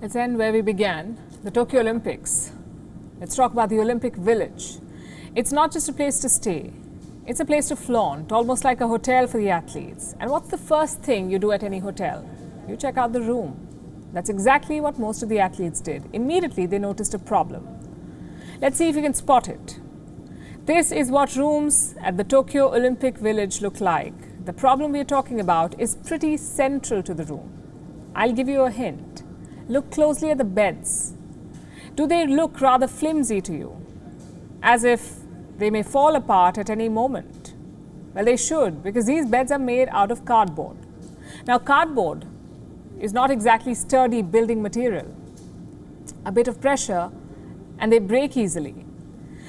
Let's end where we began, the Tokyo Olympics. Let's talk about the Olympic Village. It's not just a place to stay. It's a place to flaunt, almost like a hotel for the athletes. And what's the first thing you do at any hotel? You check out the room. That's exactly what most of the athletes did. Immediately, they noticed a problem. Let's see if you can spot it. This is what rooms at the Tokyo Olympic Village look like. The problem we're talking about is pretty central to the room. I'll give you a hint. Look closely at the beds. Do they look rather flimsy to you? As if they may fall apart at any moment? Well, they should, because these beds are made out of cardboard. Now, cardboard is not exactly sturdy building material. A bit of pressure and they break easily.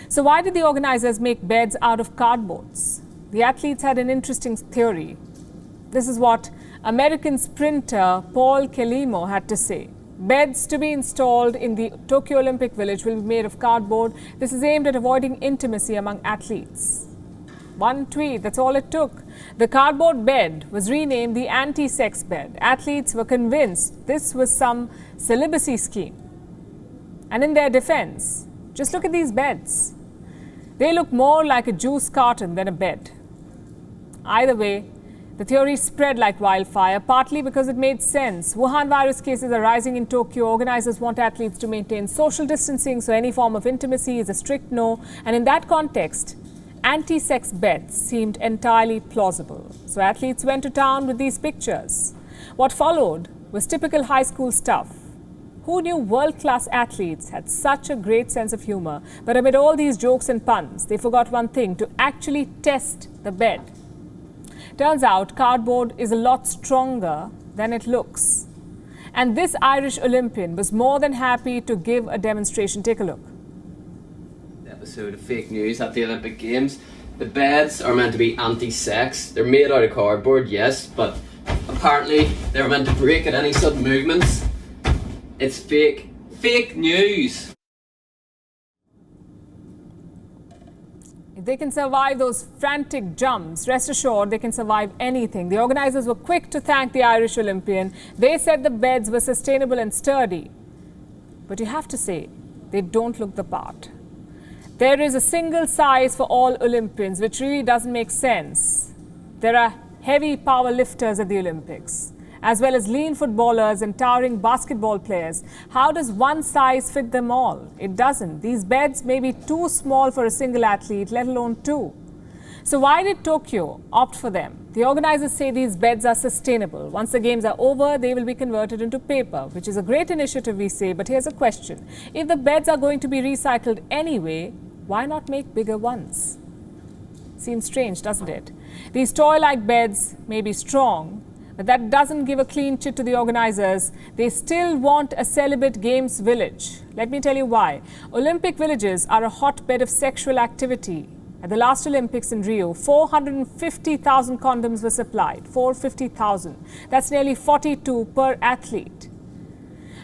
So why did the organizers make beds out of cardboards? The athletes had an interesting theory. This is what American sprinter Paul Kelimo had to say. Beds to be installed in the Tokyo Olympic Village will be made of cardboard. This is aimed at avoiding intimacy among athletes. One tweet, that's all it took. The cardboard bed was renamed the anti-sex bed. Athletes were convinced this was some celibacy scheme. And in their defense, just look at these beds. They look more like a juice carton than a bed. Either way, the theory spread like wildfire, partly because it made sense. Wuhan virus cases are rising in Tokyo. Organizers want athletes to maintain social distancing, so any form of intimacy is a strict no. And in that context, anti-sex beds seemed entirely plausible. So athletes went to town with these pictures. What followed was typical high school stuff. Who knew world-class athletes had such a great sense of humor? But amid all these jokes and puns, they forgot one thing: to actually test the bed. Turns out cardboard is a lot stronger than it looks. And this Irish Olympian was more than happy to give a demonstration. Take a look. Episode of fake news at the Olympic Games. The beds are meant to be anti-sex. They're made out of cardboard, yes, but apparently they're meant to break at any sudden movements. It's fake. Fake news. If they can survive those frantic jumps, rest assured they can survive anything. The organizers were quick to thank the Irish Olympian. They said the beds were sustainable and sturdy. But you have to say, they don't look the part. There is a single size for all Olympians, which really doesn't make sense. There are heavy power lifters at the Olympics, as well as lean footballers and towering basketball players. How does one size fit them all? It doesn't. These beds may be too small for a single athlete, let alone two. So why did Tokyo opt for them? The organizers say these beds are sustainable. Once the games are over, they will be converted into paper, which is a great initiative, we say. But here's a question. If the beds are going to be recycled anyway, why not make bigger ones? Seems strange, doesn't it? These toy-like beds may be strong, but that doesn't give a clean chit to the organizers. They still want a celibate games village. Let me tell you why. Olympic villages are a hotbed of sexual activity. At the last Olympics in Rio, 450,000 condoms were supplied. 450,000. That's nearly 42 per athlete.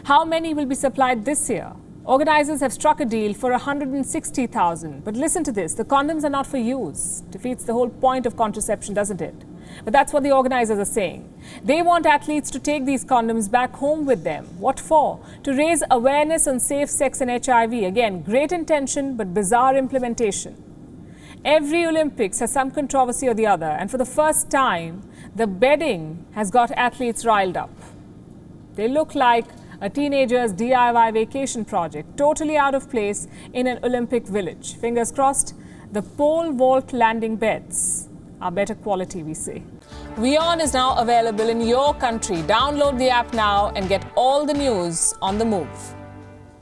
How many will be supplied this year? Organizers have struck a deal for 160,000. But listen to this. The condoms are not for use. Defeats the whole point of contraception, doesn't it? But that's what the organizers are saying. They want athletes to take these condoms back home with them. What for? To raise awareness on safe sex and HIV. Again, great intention, but bizarre implementation. Every Olympics has some controversy or the other. And for the first time, the bedding has got athletes riled up. They look like a teenager's DIY vacation project, totally out of place in an Olympic village. Fingers crossed, the pole vault landing beds are better quality, we say. WION is now available in your country. Download the app now and get all the news on the move.